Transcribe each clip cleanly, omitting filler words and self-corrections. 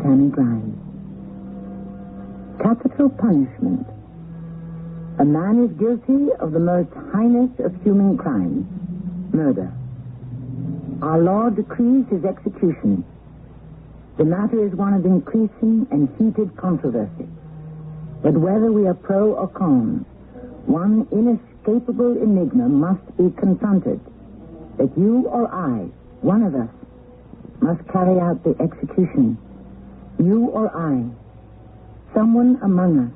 Tammy Grimes. Capital punishment. A man is guilty of the most heinous of human crimes, murder. Our law decrees his execution. The matter is one of increasing and heated controversy. But whether we are pro or con, one inescapable enigma must be confronted. That you or I, one of us, must carry out the execution. You or I, someone among us,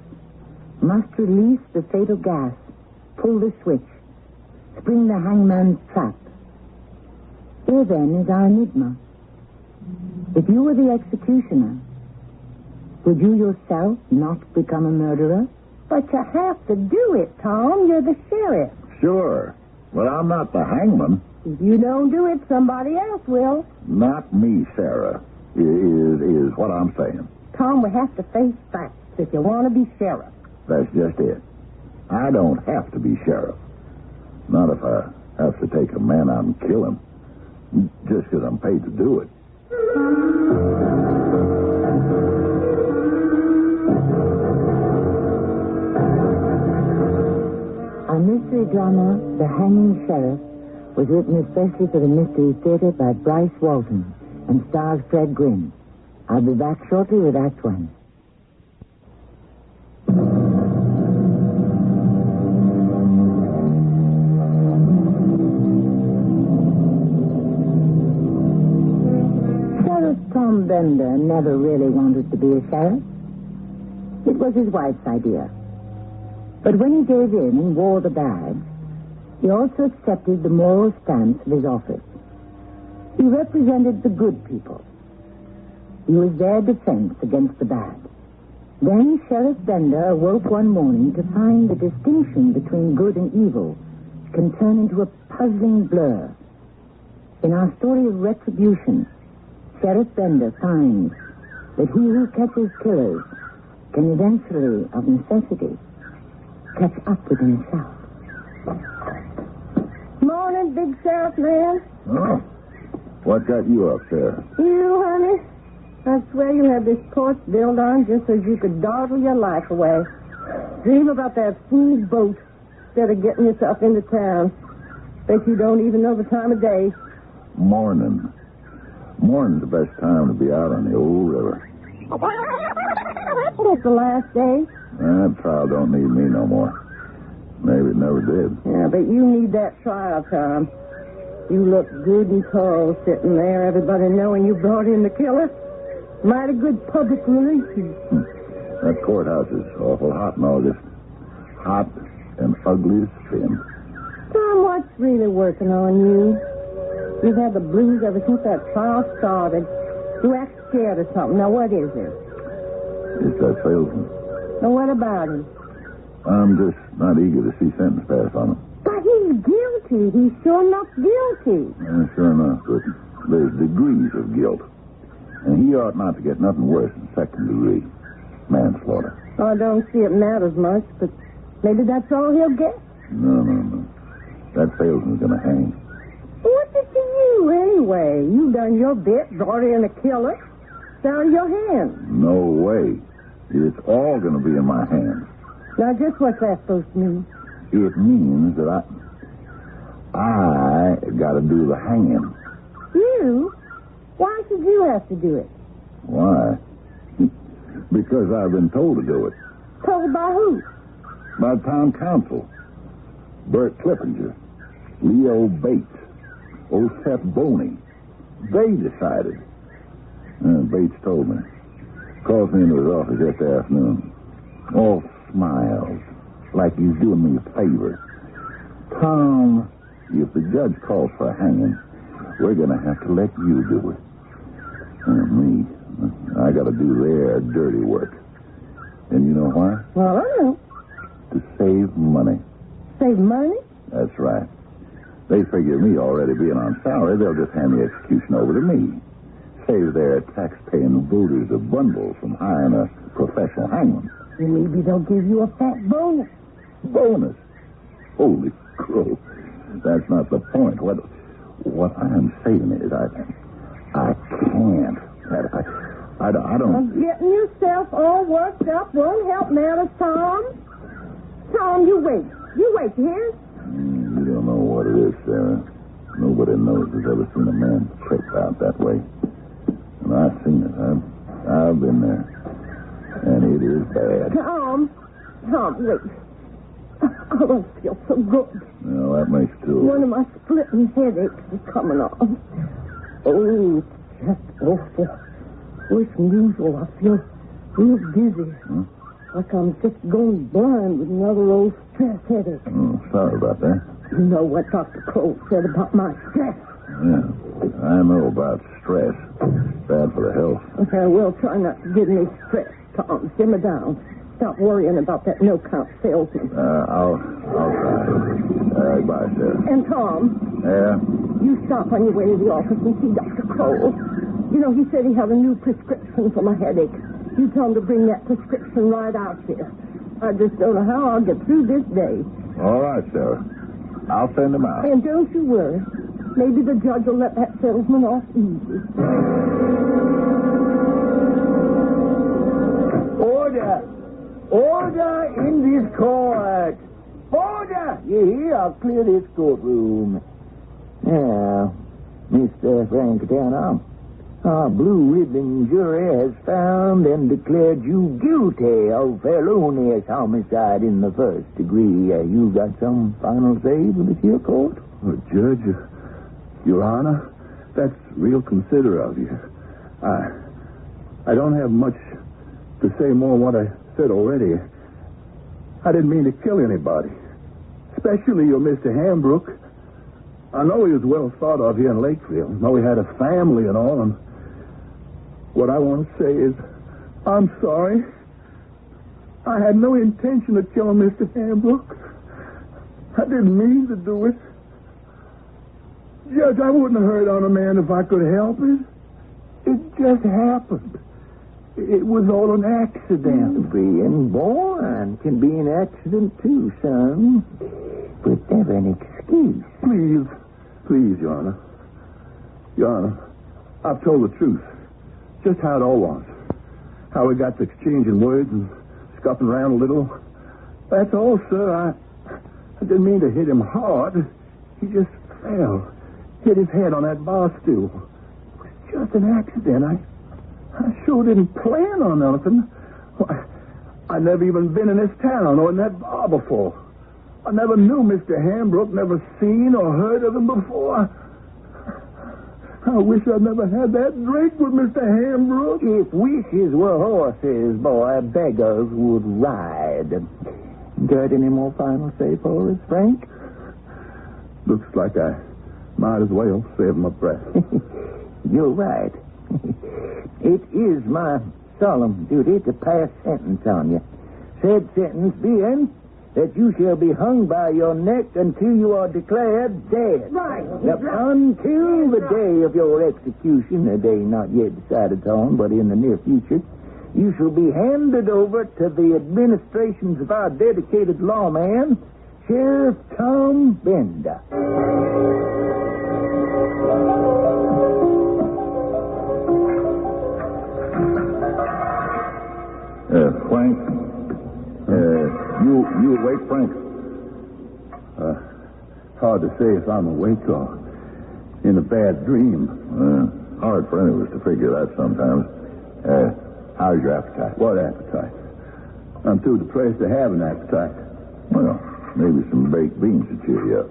must release the fatal gas, pull the switch, spring the hangman's trap. Here then is our enigma. If you were the executioner, would you yourself not become a murderer? But you have to do it, Tom. You're the sheriff. Sure, but I'm not the hangman. If you don't do it, somebody else will. Not me, Sarah, is what I'm saying. Tom, we have to face facts if you want to be sheriff. That's just it. I don't have to be sheriff. Not if I have to take a man out and kill him. Just because I'm paid to do it. Our mystery drama, The Hanging Sheriff, was written especially for the Mystery Theater by Bryce Walton and stars Fred Gwynne. I'll be back shortly with Act One. Sheriff Tom Bender never really wanted to be a sheriff. It was his wife's idea. But when he gave in and wore the badge, he also accepted the moral stance of his office. He represented the good people. He was their defense against the bad. Then Sheriff Bender awoke one morning to find the distinction between good and evil can turn into a puzzling blur. In our story of retribution, Sheriff Bender finds that he who catches killers can eventually, of necessity, catch up with himself. Morning, big Sheriff man. Oh, what got you up, Sarah? You, honey? I swear you had this porch built on just so you could dawdle your life away. Dream about that smooth boat instead of getting yourself into town. Bet you don't even know the time of day. Morning. Morning's the best time to be out on the old river. It's the last day. That trial don't need me no more. Maybe it never did. Yeah, but you need that trial, Tom. You look good and tall sitting there, everybody knowing you brought in the killer. Mighty good public relations. That courthouse is awful hot in August. Hot and ugly as sin. Tom, what's really working on you? You've had the blues ever since that trial started. You act scared or something. Now, what is it? It's that salesman. Now, what about him? I'm just not eager to see sentence passed on him. But he's guilty. He's sure enough guilty. Yeah, sure enough, but there's degrees of guilt. And he ought not to get nothing worse than second degree manslaughter. Oh, I don't see it matters much, but maybe that's all he'll get. No. That salesman's going to hang. What's it to you, anyway? You've done your bit, brought in a killer. It's out of your hands. No way. It's all going to be in my hands. Now, just what's that supposed to mean? It means that I got to do the hanging. You? Why should you have to do it? Why? Because I've been told to do it. Told by who? By town council. Bert Clippinger, Leo Bates, old Seth Boney. They decided. Bates told me. Called me into his office yesterday afternoon. All smiles, like he's doing me a favor. Tom, if the judge calls for a hanging, we're going to have to let you do it. Me, I got to do their dirty work. And you know why? Well, I don't know. To save money. Save money? That's right. They figure me already being on salary, they'll just hand the execution over to me. Save their tax-paying voters a bundle from hiring a professional hangman. Maybe they'll give you a fat bonus. Bonus? Holy crow. That's not the point. What I'm saying is I can't. I don't... Getting yourself all worked up won't help matters, Tom. Tom, you wait. You wait, here. You don't know what it is, Sarah. Nobody knows has ever seen a man checked out that way. And I've seen it. I've been there. And it is bad. Tom, wait. I don't feel so good. Well, that makes two. One of my splitting headaches is coming on. Oh, it's just awful. Worse than usual. I feel real dizzy. Huh? Like I'm just going blind with another old stress headache. Oh, sorry about that. You know what Dr. Cole said about my stress. Yeah, I know about stress. Bad for the health. Okay, well, try not to give me stress, Tom. Simmer down. Stop worrying about that no-count salesman. I'll try. Bye, Sarah. And, Tom. Yeah? You stop on your way to the office and see Dr. Cole. You know, he said he had a new prescription for my headache. You tell him to bring that prescription right out here. I just don't know how I'll get through this day. All right, Sarah. I'll send him out. And don't you worry. Maybe the judge will let that salesman off easy. Order! Order in this court! Order! You hear? I'll clear this courtroom. Now, Mr. Frank Tanner, our blue ribbon jury has found and declared you guilty of felonious homicide in the first degree. You got some final say with this here court? Judge, Your Honor, that's real considerate of you. I don't have much to say more than what I said already. I didn't mean to kill anybody, especially your Mr. Hambrook. I know he was well thought of here in Lakeville. I know he had a family and all, and what I want to say is, I'm sorry. I had no intention of killing Mr. Hambrook. I didn't mean to do it. Judge, I wouldn't have hurt on a man if I could help it. It just happened. It was all an accident. Being born can be an accident too, son. But never an excuse. Please, Your Honor. Your Honor, I've told the truth. Just how it all was. How we got to exchanging words and scuffing around a little. That's all, sir. I didn't mean to hit him hard. He just fell. Hit his head on that bar stool. It was just an accident. I sure didn't plan on nothing. I never even been in this town or in that bar before. I never knew Mr. Hambrook, never seen or heard of him before. I wish I'd never had that drink with Mr. Hambrook. If wishes were horses, boy, beggars would ride. Got any more final say for us, Frank? Looks like I might as well save my breath. You're right. It is my solemn duty to pass sentence on you. Said sentence being that you shall be hung by your neck until you are declared dead. Right. Until the day of your execution, a day not yet decided on, but in the near future, you shall be handed over to the administrations of our dedicated lawman, Sheriff Tom Bender. Frank, you awake, Frank? Hard to say if I'm awake or in a bad dream. Hard for any of us to figure that sometimes. How's your appetite? What appetite? I'm too depressed to have an appetite. Well, maybe some baked beans to cheer you up.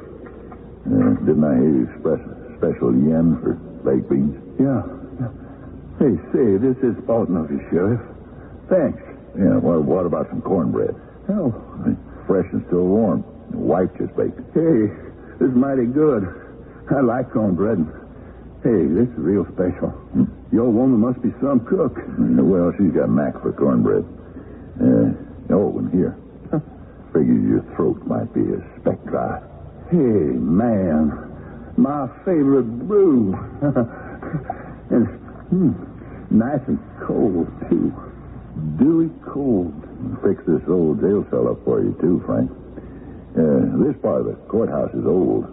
Didn't I hear you express a special yen for baked beans? Yeah. Hey, say, this is sporting of you, Sheriff. Thanks. Yeah, well, what about some cornbread? Oh. Fresh and still warm. The wife just baked it. Hey, this is mighty good. I like cornbread. Hey, this is real special. Your woman must be some cook. Well, she's got a knack for cornbread. And here. Figures your throat might be a speck dry. Hey, man. My favorite brew. And nice and cold, too. Dewy cold. Fix this old jail cell up for you, too, Frank. This part of the courthouse is old,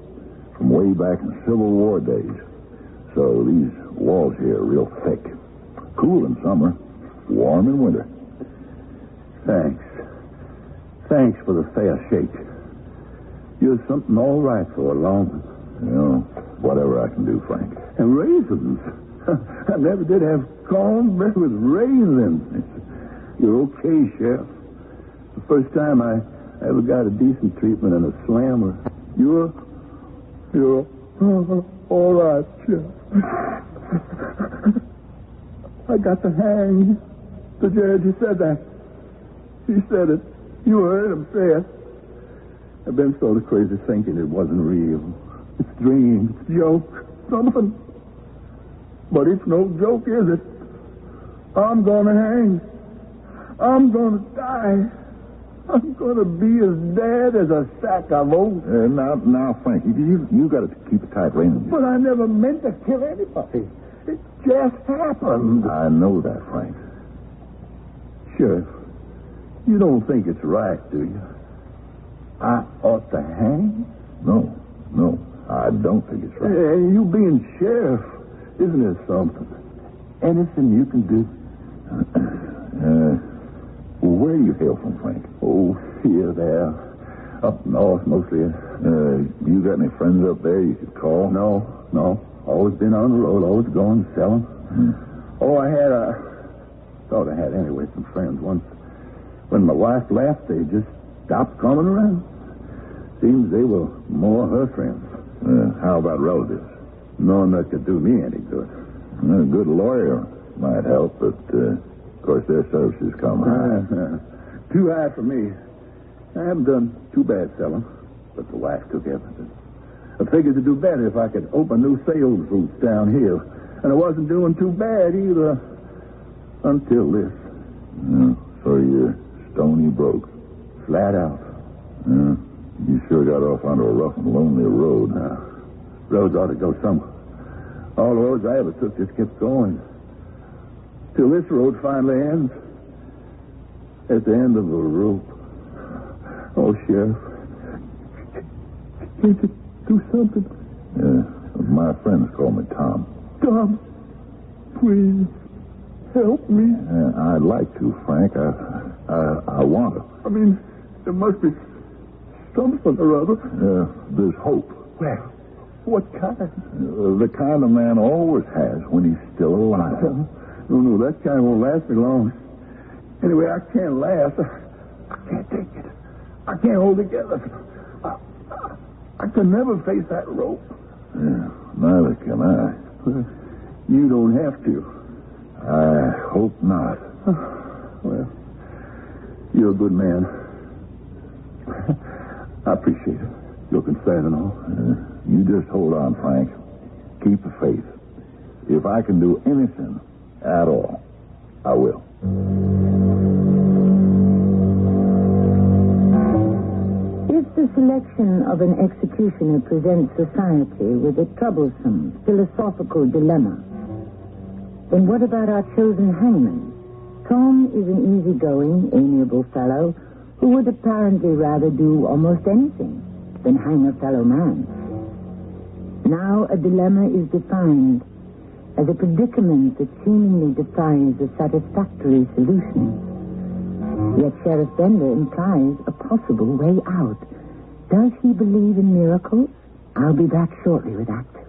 from way back in Civil War days. So these walls here are real thick. Cool in summer, warm in winter. Thanks. Thanks for the fair shake. You're something all right for a long. Whatever I can do, Frank. And raisins. I never did have cornbread with raisins. You're okay, Sheriff. The first time I ever got a decent treatment in a slammer. You're all right, Sheriff. I got the hang. The judge, he said that. He said it. You heard him say it. I've been sort of crazy thinking it wasn't real. It's dreams, it's joke, something. But it's no joke, is it? I'm gonna hang. I'm gonna die. I'm gonna be as dead as a sack of oats. Now, Frank, you got to keep a tight rein. But I never meant to kill anybody. It just happened. I know that, Frank. Sheriff, you don't think it's right, do you? I ought to hang? No, I don't think it's right. You being sheriff, isn't it something? Anything you can do? Where do you hail from, Frank? Oh, here, there. Up north, mostly. You got any friends up there you could call? No. Always been on the road, always going, selling. Oh, thought I had anyway some friends once. When my wife left, they just stopped coming around. Seems they were more her friends. How about relatives? None that could do me any good. A good lawyer might help, but, of course, their services come high. Too high for me. I haven't done too bad selling, but the wife took everything. I figured to do better if I could open new sales routes down here. And I wasn't doing too bad either until this. So you're stony broke. Flat out. You sure got off onto a rough and lonely road. Roads ought to go somewhere. All the roads I ever took just kept going. Till this road finally ends. At the end of a rope. Oh, Sheriff. Can't you do something? My friends call me Tom. Tom, please help me. I'd like to, Frank. I want to. I mean, there must be something or other. There's hope. Well, what kind? The kind a man always has when he's still alive. No, that kind won't last me long. Anyway, I can't last. I can't take it. I can't hold together. I can never face that rope. Neither can I. You don't have to. I hope not. Well, you're a good man. I appreciate it. Your concern and all. You just hold on, Frank. Keep the faith. If I can do anything at all, I will. If the selection of an executioner presents society with a troublesome, philosophical dilemma, then what about our chosen hangman? Tom is an easygoing, amiable fellow who would apparently rather do almost anything than hang a fellow man. Now a dilemma is defined as a predicament that seemingly defies a satisfactory solution. Yet Sheriff Bender implies a possible way out. Does he believe in miracles? I'll be back shortly with Act 2.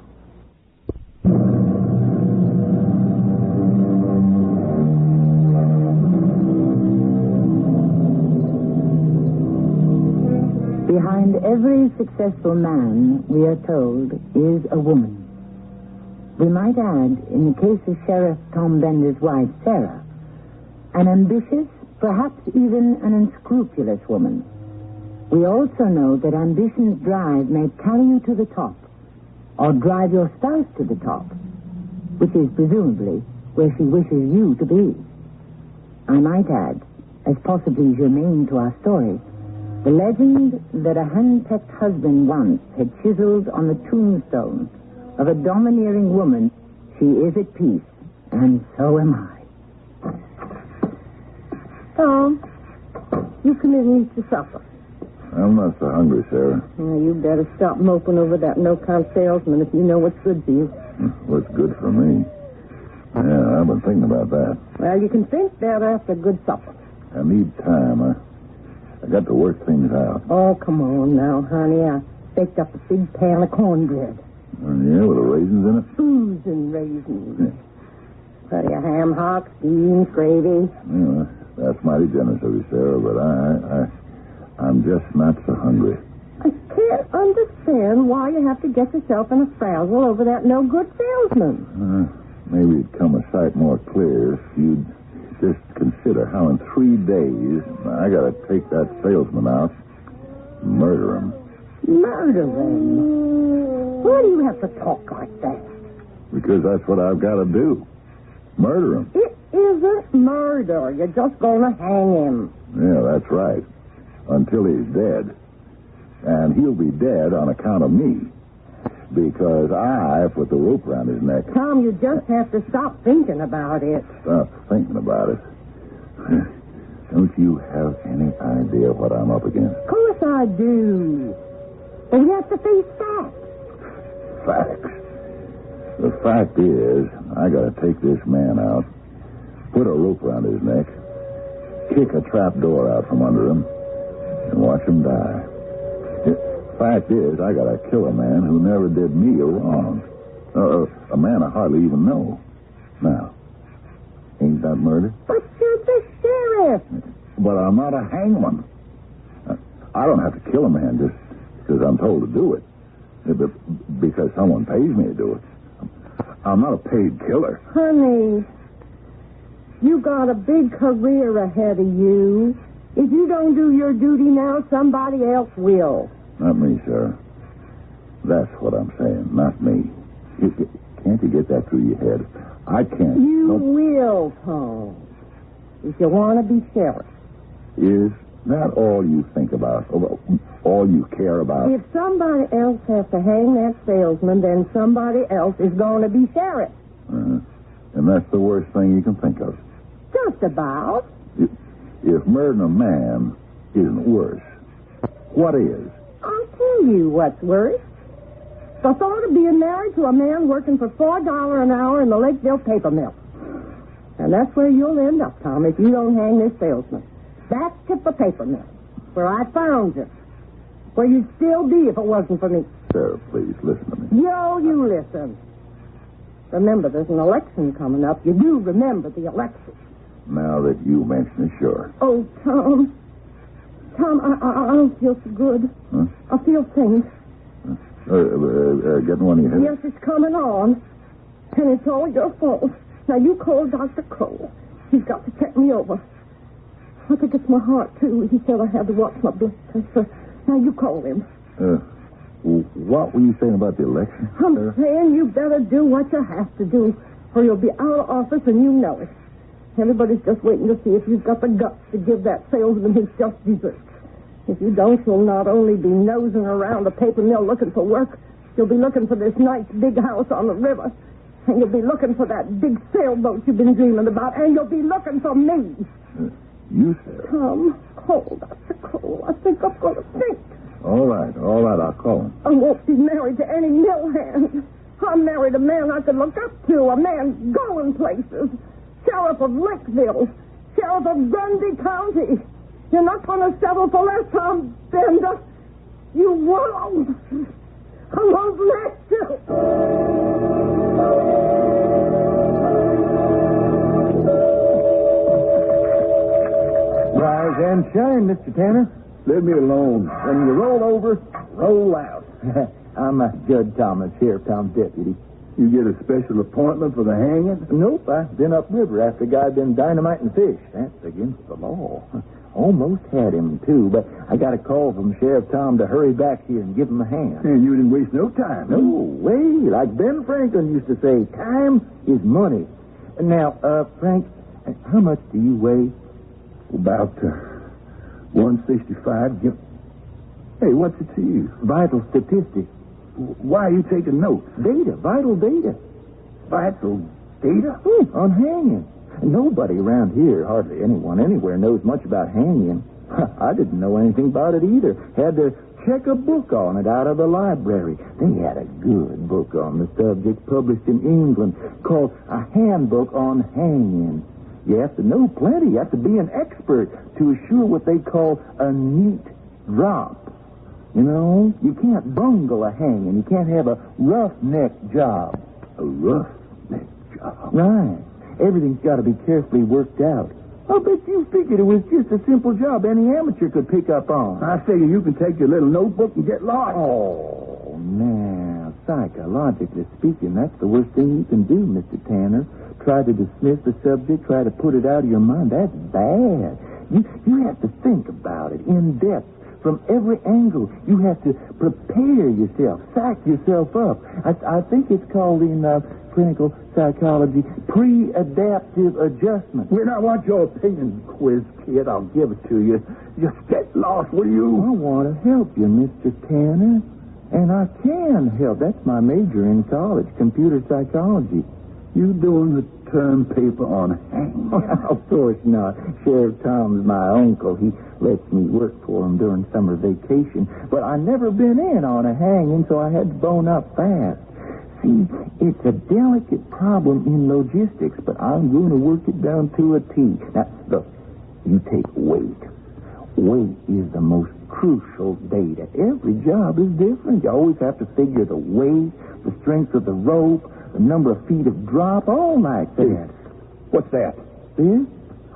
Behind every successful man, we are told, is a woman. We might add, in the case of Sheriff Tom Bender's wife, Sarah, an ambitious, perhaps even an unscrupulous woman. We also know that ambition's drive may carry you to the top, or drive your spouse to the top, which is presumably where she wishes you to be. I might add, as possibly germane to our story, the legend that a hand-pecked husband once had chiseled on the tombstone of a domineering woman, she is at peace, and so am I. Tom, you come in and eat your supper. I'm not so hungry, Sarah. You better stop moping over that no-count salesman if you know what's good for you. What's good for me? Yeah, I've been thinking about that. Well, you can think better after a good supper. I need time. I got to work things out. Oh, come on now, honey. I baked up a big pan of cornbread. Yeah, with the raisins in it? Oozing raisins. Yeah. Plenty of ham hocks, beans, gravy. Yeah, that's mighty generous of you, Sarah, but I'm just not so hungry. I can't understand why you have to get yourself in a frazzle over that no-good salesman. Maybe it'd come a sight more clear if you'd just consider how in 3 days I got to take that salesman out and murder him. Murder him? Why do you have to talk like that? Because that's what I've got to do. Murder him. It isn't murder. You're just going to hang him. Yeah, that's right. Until he's dead. And he'll be dead on account of me. Because I put the rope around his neck. Tom, you just have to stop thinking about it. Stop thinking about it. Don't you have any idea what I'm up against? Of course I do. But you have to face facts. Facts. The fact is, I got to take this man out, put a rope around his neck, kick a trap door out from under him, and watch him die. Fact is, I got to kill a man who never did me a wrong. A man I hardly even know. Now, ain't that murder? But you're the sheriff. But I'm not a hangman. I don't have to kill a man just because I'm told to do it. Because someone pays me to do it. I'm not a paid killer. Honey, you got a big career ahead of you. If you don't do your duty now, somebody else will. Not me, Sarah. That's what I'm saying, not me. Can't you get that through your head? I can't. You will, Tom. If you want to be sheriff. Is that all you think about? All you care about? If somebody else has to hang that salesman, then somebody else is going to be sheriff. And that's the worst thing you can think of. Just about. If murdering a man isn't worse, what is? I'll tell you what's worse. The thought of being married to a man working for $4 an hour in the Lakeville paper mill. And that's where you'll end up, Tom, if you don't hang this salesman. Back at the paper mill, where I found you. Where you'd still be if it wasn't for me. Sarah, please, listen to me. Yo, you listen. Remember, there's an election coming up. You do remember the election. Now that you mention it, sure. Oh, Tom. Tom, I don't feel so good. Huh? I feel faint. Getting one of your head? Yes, it's coming on. And it's all your fault. Now, you call Dr. Cole. He's got to check me over. I think it's my heart, too. He said I had to watch my blood pressure. Now, you call him. What were you saying about the election? I'm saying you better do what you have to do, or you'll be out of office and you know it. Everybody's just waiting to see if you've got the guts to give that salesman his just desserts. If you don't, you'll not only be nosing around the paper mill looking for work, you'll be looking for this nice big house on the river, and you'll be looking for that big sailboat you've been dreaming about, and you'll be looking for me. You, Sarah? Tom, call Dr. Cole. I think I'm going to faint. All right, I'll call him. I won't be married to any mill hand. I married a man I could look up to, a man going places. Sheriff of Lakeville, Sheriff of Grundy County. You're not going to settle for less, Tom Bender. You won't. I won't let you. Rise and shine, Mr. Tanner. Leave me alone. When you roll over, roll out. I'm Judge Thomas, Sheriff Tom's deputy. You get a special appointment for the hanging? Nope, I've been upriver after a guy been dynamiting fish. That's against the law. Almost had him, too, but I got a call from Sheriff Tom to hurry back here and give him a hand. And you didn't waste no time. No way. Like Ben Franklin used to say, time is money. Now, Frank, how much do you weigh? About 165. Hey, what's it to you? Vital statistics. Why are you taking notes? Data, vital data. Vital data? On hanging. Nobody around here, hardly anyone anywhere, knows much about hanging. I didn't know anything about it either. Had to check a book on it out of the library. They had a good book on the subject published in England called A Handbook on Hanging. You have to know plenty. You have to be an expert to assure what they call a neat drop. You know, you can't bungle a hanging. You can't have a roughneck job. A roughneck job? Right. Everything's got to be carefully worked out. I bet you figured it was just a simple job any amateur could pick up on. I figure you can take your little notebook and get lost. Oh, now, psychologically speaking, that's the worst thing you can do, Mr. Tanner. Try to dismiss the subject, try to put it out of your mind. That's bad. You have to think about it in depth. From every angle, you have to prepare yourself, psych yourself up. I think it's called in clinical psychology pre-adaptive adjustment. When I want your opinion, quiz kid, I'll give it to you. Just get lost, will you? I want to help you, Mr. Tanner. And I can help. That's my major in college, computer psychology. You doing the term paper on hanging? Of course not. Sheriff Tom's my uncle. He lets me work for him during summer vacation. But I never been in on a hanging, so I had to bone up fast. See, it's a delicate problem in logistics, but I'm going to work it down to a T. Now, look, you take weight. Weight is the most crucial data. Every job is different. You always have to figure the weight, the strength of the rope, the number of feet of drop, all like that. What's that? This?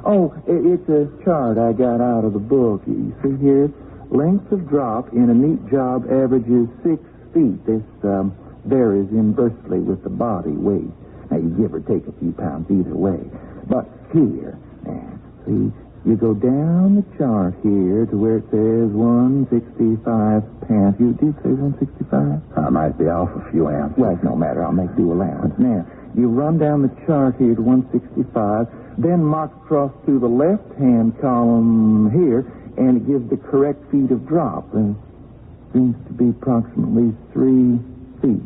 Oh, it's a chart I got out of the book. You see here, length of drop in a neat job averages 6 feet. This varies inversely with the body weight. Now, you give or take a few pounds either way. But here, see, you go down the chart here to where it says 165 pounds. You did say 165? I might be off a few ounces. Well, no matter. I'll make due allowance. Now, you run down the chart here to 165, then mark across to the left-hand column here, and it gives the correct feet of drop. And seems to be approximately 3 feet.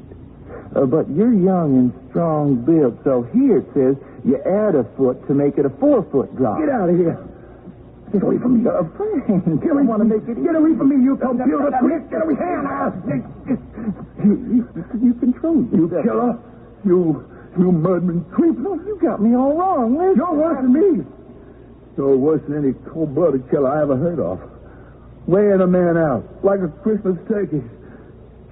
But you're young and strong built, so here it says you add a foot to make it a 4-foot drop. Get out of here. Get away from me. Frank, you want to make it... Get away from me, you computer. Get away from me. You control yourself. You killer. You murdering creep. No, you got me all wrong. Listen. You're worse than me. You're worse than any cold-blooded killer I ever heard of. Weighing a man out like a Christmas turkey.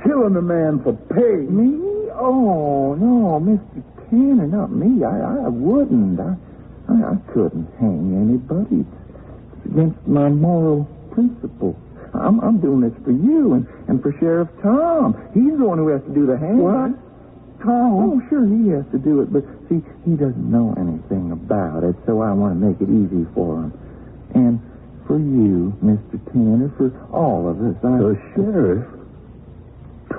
Killing a man for pay. Me? Oh, no, Mr. Tanner, not me. I wouldn't. I couldn't hang anybody. It's against my moral principle. I'm doing this for you and for Sheriff Tom. He's the one who has to do the hanging. What? Tom? Oh, sure, he has to do it, but see, he doesn't know anything about it, so I want to make it easy for him. And for you, Mr. Tanner, for all of us. The sheriff?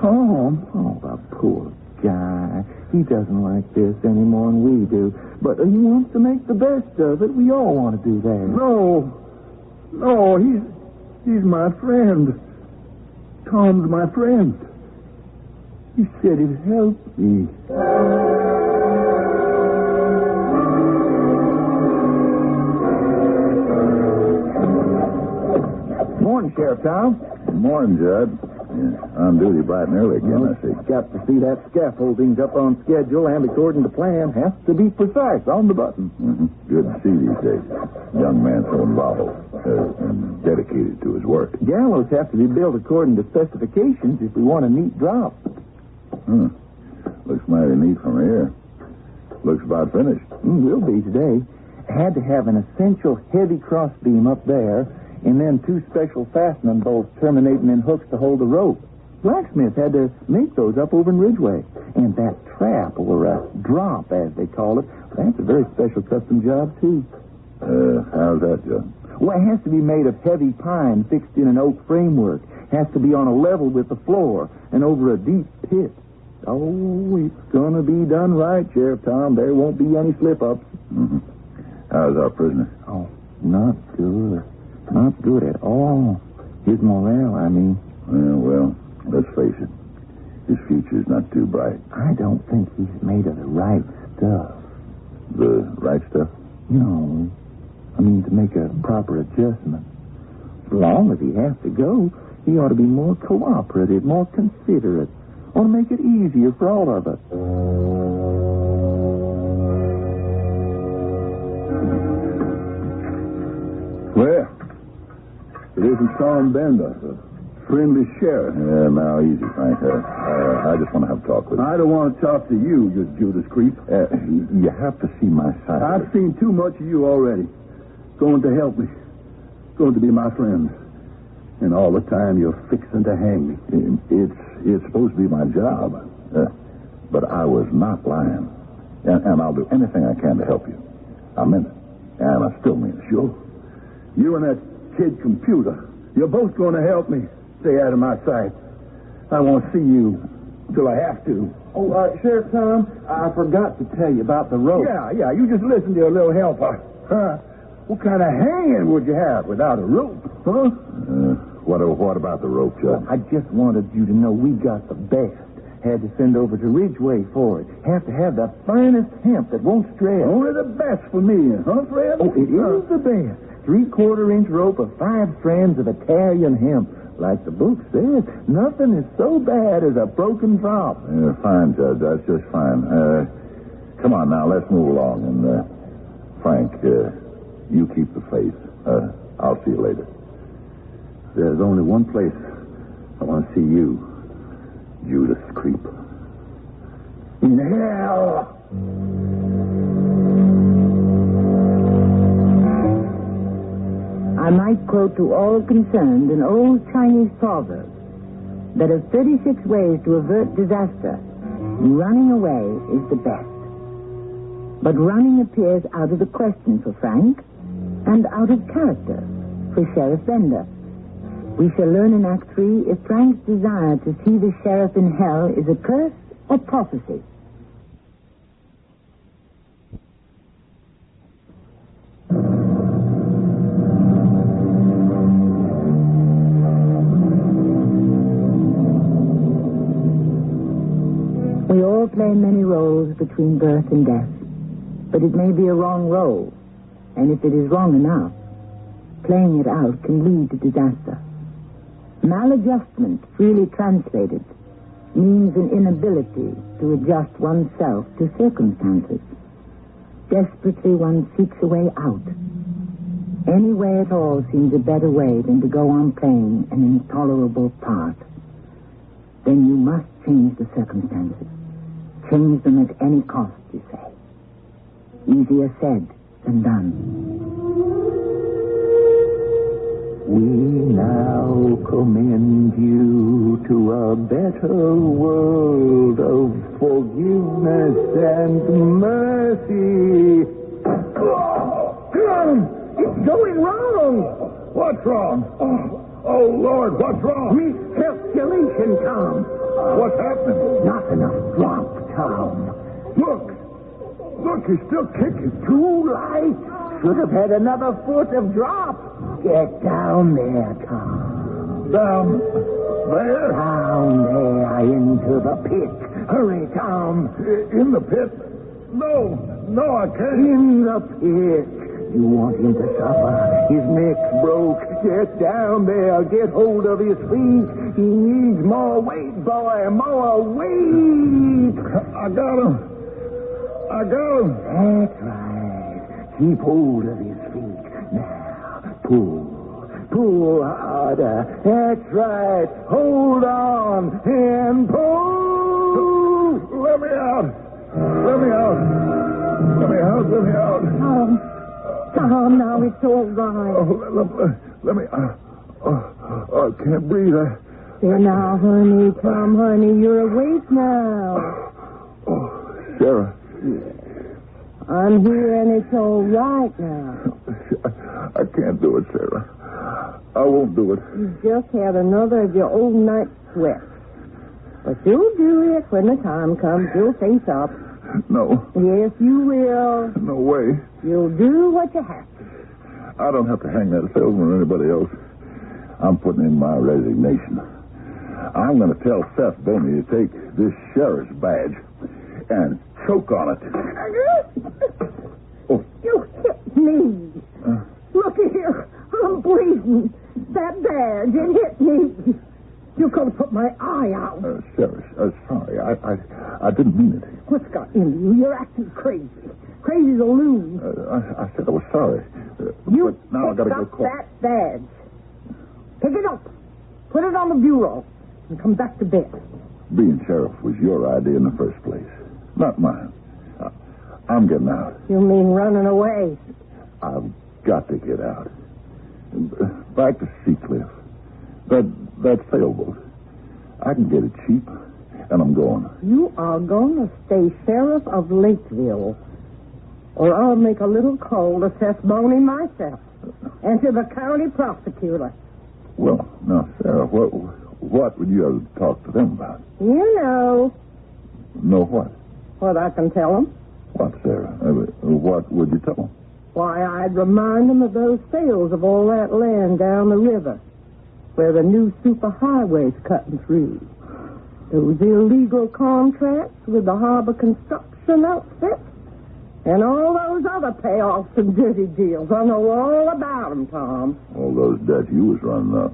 Tom? Oh, the poor guy. He doesn't like this any more than we do. But he wants to make the best of it. We all want to do that. No, he's my friend. Tom's my friend. He said he'd help me. Morning, Sheriff Tom. Good morning, Judd. On duty bright and early again, I see. Got to see that scaffolding's up on schedule and according to plan. Has to be precise on the button. Mm-hmm. Good to see these days. Young man so involved and dedicated to his work. Gallows have to be built according to specifications if we want a neat drop. Looks mighty neat from here. Looks about finished. Will be today. Had to have an essential heavy crossbeam up there, and then 2 special fastening bolts terminating in hooks to hold the rope. Blacksmith had to make those up over in Ridgeway. And that trap, or a drop, as they call it, that's a very special custom job, too. How's that, Judd? Well, it has to be made of heavy pine fixed in an oak framework. Has to be on a level with the floor and over a deep pit. Oh, it's going to be done right, Sheriff Tom. There won't be any slip-ups. Mm-hmm. How's our prisoner? Oh, not good. Not good at all. His morale, I mean. Well, let's face it. His future's not too bright. I don't think he's made of the right stuff. The right stuff? No. I mean, to make a proper adjustment. As long as he has to go, He ought to be more cooperative, more considerate. Ought to make it easier for all of us. Well, it isn't Storm Bender, the friendly sheriff. Yeah, now, easy, Frank. I just want to have a talk with you. I don't want to talk to you, you Judas creep. You have to see my side. I've seen too much of you already. Going to help me. Going to be my friend. And all the time you're fixing to hang me. It's supposed to be my job. But I was not lying. And I'll do anything I can to help you. I meant it. And I still mean it. Sure. You and that kid computer, you're both going to help me stay out of my sight. I won't see you till I have to. Oh, Sheriff Tom, I forgot to tell you about the rope. Yeah, you just listen to your little helper. Huh? What kind of hanging would you have without a rope, huh? What about the rope, Judge? I just wanted you to know we got the best. Had to send over to Ridgeway for it. Have to have the finest hemp that won't stretch. Only the best for me, huh, Fred? Oh, it is the best. 3/4-inch rope of 5 strands of Italian hemp. Like the book says, nothing is so bad as a broken drop. Fine, Judge. That's just fine. Come on now, let's move along. And, Frank, you keep the faith. I'll see you later. There's only one place I want to see you, Judas creep. In hell! I might quote to all concerned an old Chinese proverb that of 36 ways to avert disaster, running away is the best. But running appears out of the question for Frank and out of character for Sheriff Bender. We shall learn in Act 3 if Frank's desire to see the sheriff in hell is a curse or prophecy. We all play many roles between birth and death, but it may be a wrong role, and if it is wrong enough, playing it out can lead to disaster. Maladjustment, freely translated, means an inability to adjust oneself to circumstances. Desperately one seeks a way out. Any way at all seems a better way than to go on playing an intolerable part. Then you must change the circumstances. Change them at any cost, you say. Easier said than done. We now commend you to a better world of forgiveness and mercy. It's going wrong. What's wrong? Oh, Lord, what's wrong? Recalculation, Tom. What's happening? Not enough drop, Tom. Look, he's still kicking. Too light. Should have had another foot of drop. Get down there, Tom. Down there? Down there into the pit. Hurry, Tom. In the pit? No, I can't. In the pit. You want him to suffer. His neck's broke. Get down there. Get hold of his feet. He needs more weight, boy. More weight. I got him. That's right. Keep hold of his feet. Now, pull harder. That's right. Hold on and pull. Let me out. Tom, now it's all right. Oh, let me. I can't breathe. There now, honey. Tom, honey, you're awake now. Oh, Sarah. I'm here and it's all right now. I can't do it, Sarah. I won't do it. You just had another of your old night sweats. But you'll do it when the time comes. You'll face up. No. Yes, you will. No way. You'll do what you have to. I don't have to hang that salesman or anybody else. I'm putting in my resignation. I'm going to tell Seth Boney to take this sheriff's badge and choke on it. Oh. You hit me. Look here. I'm bleeding. that badge. It hit me. You could have put my eye out. Sarah, sorry. I didn't mean it. What's got into you? You're acting crazy. Crazy as a loon. I said I was sorry. You but now I gotta go call. that badge. Pick it up. Put it on the bureau. And come back to bed. Being sheriff was your idea in the first place. Not mine. I'm getting out. You mean running away? I've got to get out. Back to Seacliff. That sailboat. I can get it cheap, and I'm going. You are going to stay sheriff of Lakeville, or I'll make a little call to Seth Boney myself, and to the county prosecutor. Well, now, Sarah, what would you have to talk to them about? You know. Know what? What I can tell them. What, Sarah? What would you tell them? Why, I'd remind them of those sales of all that land down the river, where the new superhighway's cutting through. Those illegal contracts with the harbor construction outfit, and all those other payoffs and dirty deals. I know all about them, Tom. All those debts you was running up.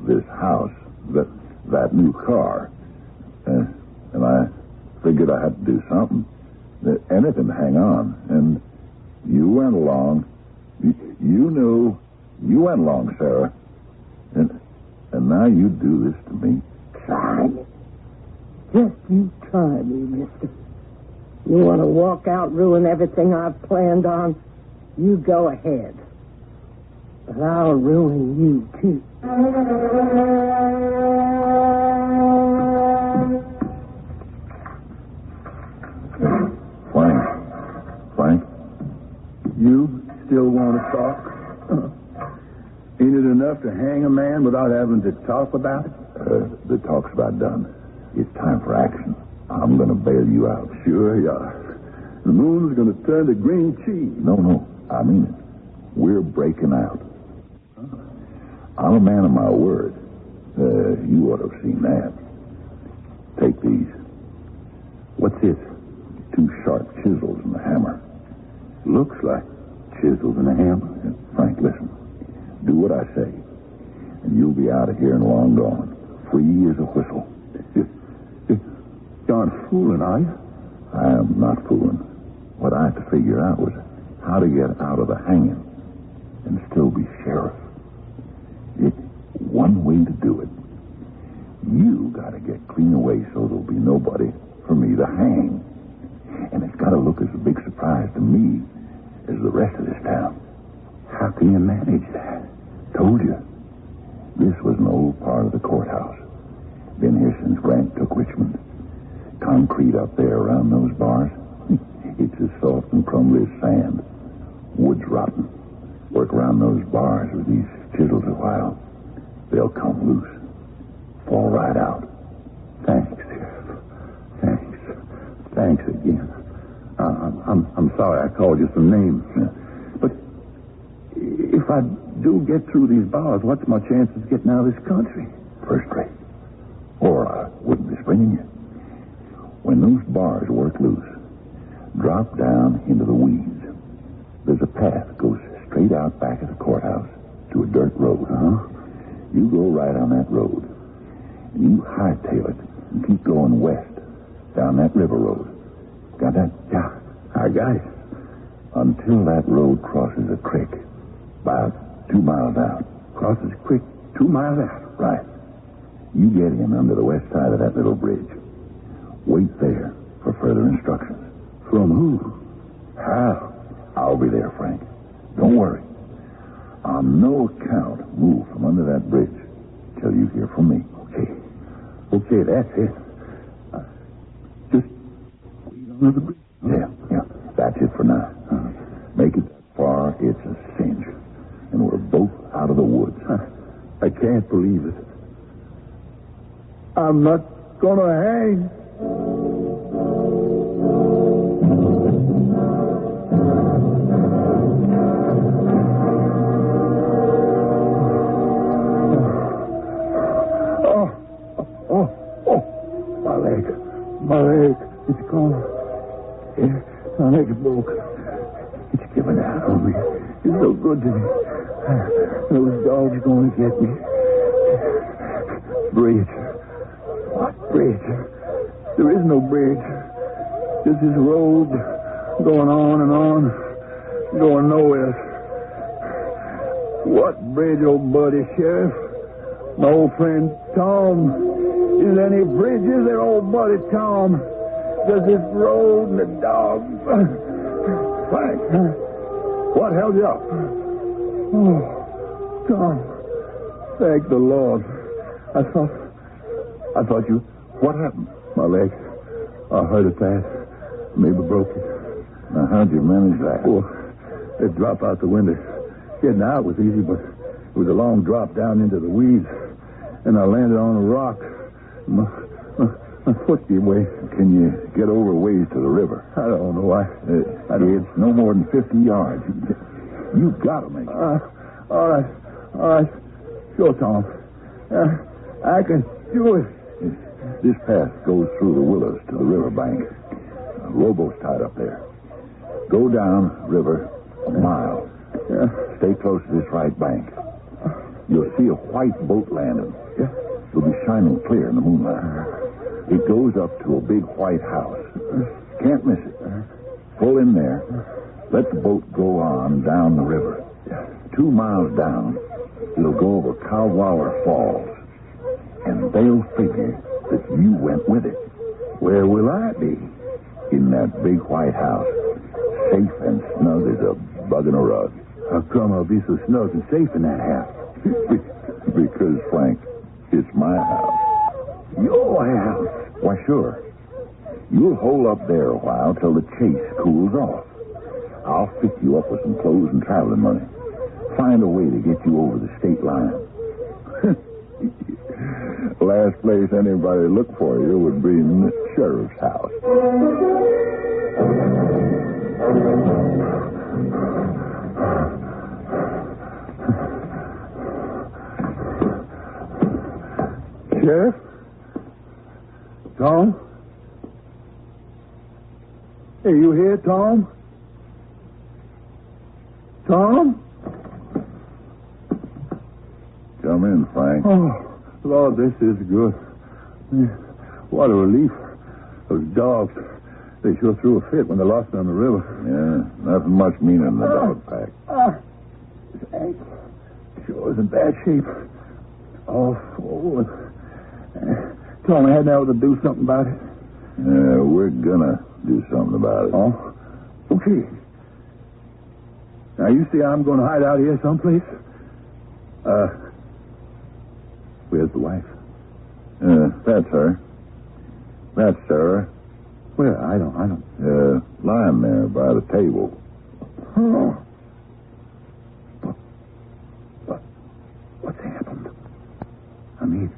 This house, that new car. And I figured I had to do something. Anything to hang on. And you went along. You knew. You went along, Sarah. And now you do this to me. Try me. Just you try me, mister. You want to walk out, ruin everything I've planned on? You go ahead. But I'll ruin you, too. Frank? You still want to talk? Ain't it enough to hang a man without having to talk about it? The talk's about done. It's time for action. I'm going to bail you out. Sure you are. The moon's going to turn to green cheese. No. I mean it. We're breaking out. I'm a man of my word. You ought to have seen that. Take these. What's this? 2 sharp chisels and a hammer. Looks like chisels and a hammer. Frank, listen. Do what I say, and you'll be out of here and long gone. Free as a whistle. You aren't fooling, are you? I am not fooling. What I had to figure out was how to get out of the hanging and still be sheriff. It's one way to do it. You got to get clean away so there'll be nobody for me to hang. And it's got to look as a big surprise to me as the rest of this town. How can you manage that? Told you. This was an old part of the courthouse. Been here since Grant took Richmond. Concrete up there around those bars. It's as soft and crumbly as sand. Wood's rotten. Work around those bars with these chisels a while. They'll come loose. Fall right out. Thanks, Sheriff. Thanks again. I'm sorry I called you some names. But if I do get through these bars, what's my chances of getting out of this country? First rate. Or I wouldn't be springing you. When those bars work loose, drop down into the weeds. There's a path goes straight out back of the courthouse to a dirt road. You go right on that road. And you hightail it and keep going west down that river road. Got that? Yeah, I got it. Until that road crosses a creek about 2 miles out. Crosses a creek 2 miles out? Right. You get in under the west side of that little bridge. Wait there for further instructions. From who? How? I'll be there, Frank. Don't worry. On no account move from under that bridge till you hear from me. Okay, that's it. Just wait under the bridge. Yeah. That's it for now. Make it that far, it's a cinch. And we're both out of the woods. I can't believe it. I'm not gonna hang. My leg. It's gone. My leg broke. It's giving out on me. It's so good to me. Those dogs are going to get me. Bridge. What bridge? There is no bridge. Just this road going on and on, going nowhere. What bridge, old buddy, Sheriff? My old friend Tom. Is there any bridges there, old buddy Tom? Just this road and the dogs. Frank, what held you up? Oh, Tom. Thank the Lord. I thought you... What happened? My leg. I heard it pass. Maybe broke it. Now, how'd you manage that? Oh, it dropped out the window. Getting out was easy, but it was a long drop down into the weeds. And I landed on a rock. My foot gave way. Can you get over a ways to the river? I don't know. It's no more than 50 yards. You've got to make it. All right. Sure, Tom. I can do it. This path goes through the willows to the riverbank. A rowboat's tied up there. Go down river a mile. Yeah. Stay close to this right bank. You'll see a white boat landing. Yeah. It'll be shining clear in the moonlight. It goes up to a big white house. Can't miss it. Pull in there. Let the boat go on down the river. 2 miles down, it'll go over Cowwaller Falls. And they'll figure that you went with it. Where will I be? In that big white house. Safe and snug as a bug in a rug. How come I'll be so snug and safe in that house? Because, Frank, it's my house. Your house? Why, sure. You'll hole up there a while till the chase cools off. I'll fix you up with some clothes and traveling money. Find a way to get you over the state line. Last place anybody looked for you would be in the sheriff's house. Sheriff? Tom? Hey, you here, Tom? Tom? Come in, Frank. Oh, Lord, this is good. What a relief. Those dogs, they sure threw a fit when they lost me on the river. Yeah, nothing much meaner than the dog pack. This ankle sure is in bad shape. All swollen. Tom, I hadn't able to do something about it. We're gonna do something about it. Oh? Okay. Now, you see I'm going to hide out here someplace? Where's the wife? That's her. That's Sarah. Where? I don't. Lying there by the table. Oh. But what's happened? I mean,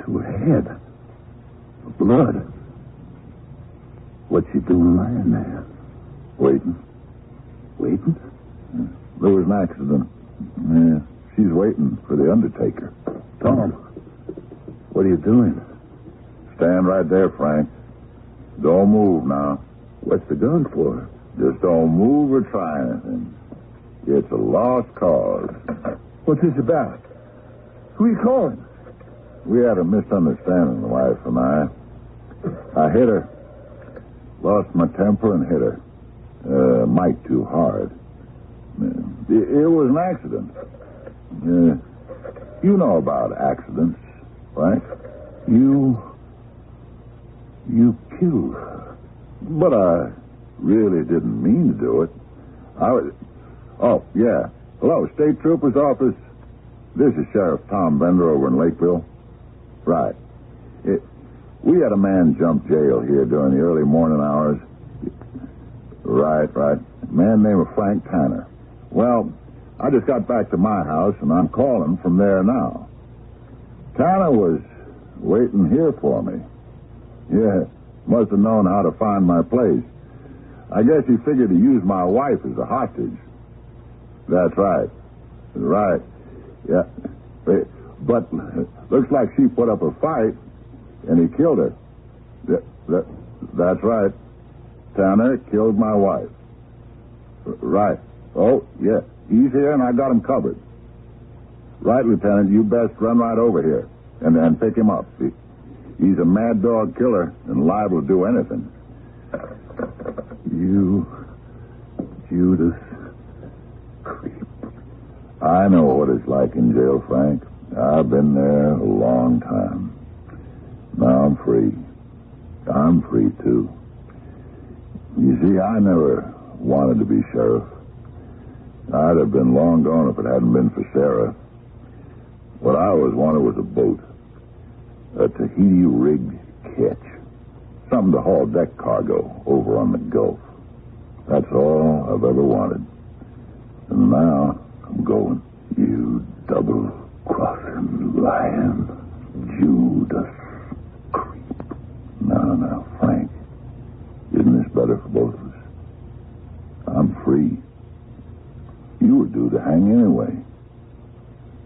to her head. The blood. What's she doing lying there? Waiting. Waiting? There was an accident. Yeah, she's waiting for the undertaker. Tom, what are you doing? Stand right there, Frank. Don't move now. What's the gun for? Just don't move or try anything. It's a lost cause. What's this about? Who are you calling? We had a misunderstanding, the wife and I. I hit her. Lost my temper and hit her. Might too hard. It was an accident. You know about accidents, right? You killed her. But I really didn't mean to do it. Oh, yeah. Hello, State Trooper's office. This is Sheriff Tom Bender over in Lakeville. Right. We had a man jump jail here during the early morning hours. Right. A man named Frank Tanner. Well, I just got back to my house, and I'm calling from there now. Tanner was waiting here for me. Yeah, must have known how to find my place. I guess he figured to use my wife as a hostage. That's right. Right. Yeah. But looks like she put up a fight, and he killed her. That's right. Tanner killed my wife. Right. Oh, yeah. He's here, and I got him covered. Right, Lieutenant. You best run right over here and pick him up. He's a mad dog killer and liable to do anything. You, Judas, creep. I know what it's like in jail, Frank. I've been there a long time. Now I'm free. I'm free, too. You see, I never wanted to be sheriff. I'd have been long gone if it hadn't been for Sarah. What I always wanted was a boat. A Tahiti-rigged ketch. Something to haul deck cargo over on the Gulf. That's all I've ever wanted. And now I'm going. You double-crossing lion. Judas creep. Now, Frank. Isn't this better for both of us? I'm free. You were due to hang anyway.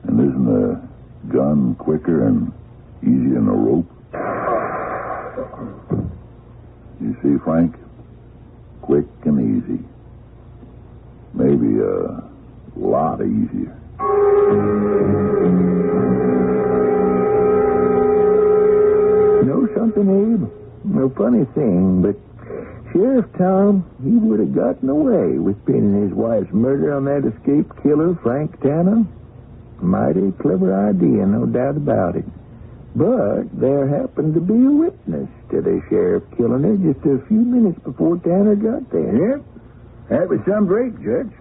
And isn't a gun quicker and easier than a rope? You see, Frank? Quick and easy. Maybe a lot easier. Know something, Abe? No funny thing, but Sheriff Tom, he would have gotten away with pinning his wife's murder on that escaped killer, Frank Tanner. Mighty clever idea, no doubt about it. But there happened to be a witness to the sheriff killing her just a few minutes before Tanner got there. Yep. That was some break, Judge.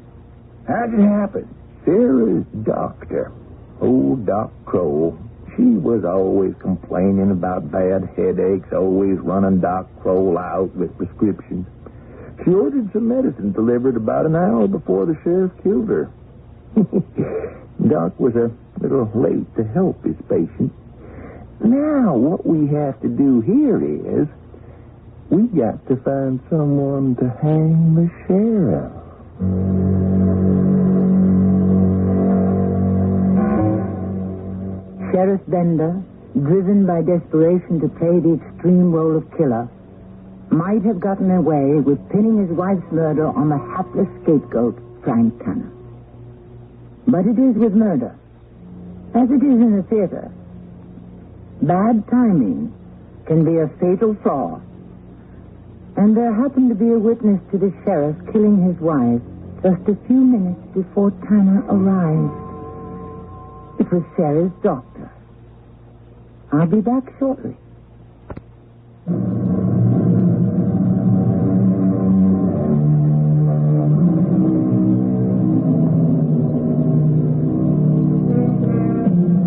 How'd it happen? Sarah's doctor, old Doc Kroll. She was always complaining about bad headaches, always running Doc Kroll out with prescriptions. She ordered some medicine delivered about an hour before the sheriff killed her. Doc was a little late to help his patient. Now, what we have to do here is we got to find someone to hang the sheriff. Sheriff Bender, driven by desperation to play the extreme role of killer, might have gotten away with pinning his wife's murder on the hapless scapegoat, Frank Tanner. But it is with murder, as it is in the theater. Bad timing can be a fatal flaw. And there happened to be a witness to the sheriff killing his wife just a few minutes before Tanner arrived. It was Sarah's doctor. I'll be back shortly.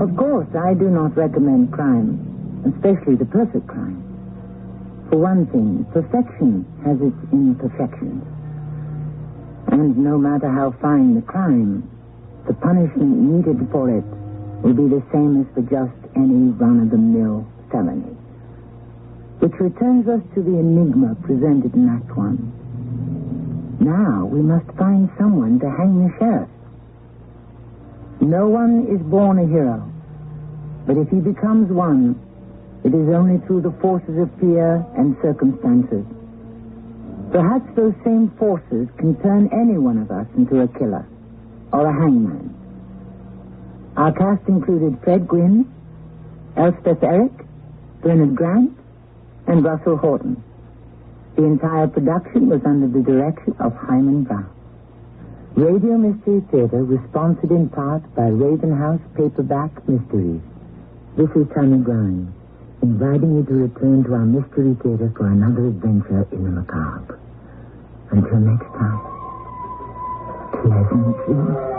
Of course, I do not recommend crime, especially the perfect crime. For one thing, perfection has its imperfections. And no matter how fine the crime, the punishment needed for it will be the same as for just any run-of-the-mill felony. Which returns us to the enigma presented in Act 1. Now we must find someone to hang the sheriff. No one is born a hero, but if he becomes one, it is only through the forces of fear and circumstances. Perhaps those same forces can turn any one of us into a killer or a hangman. Our cast included Fred Gwynne, Elspeth Eric, Bernard Grant, and Russell Horton. The entire production was under the direction of Hyman Brown. Radio Mystery Theater was sponsored in part by Raven House Paperback Mysteries. This is Tommy Grimes, inviting you to return to our Mystery Theater for another adventure in the macabre. Until next time, pleasant dreams.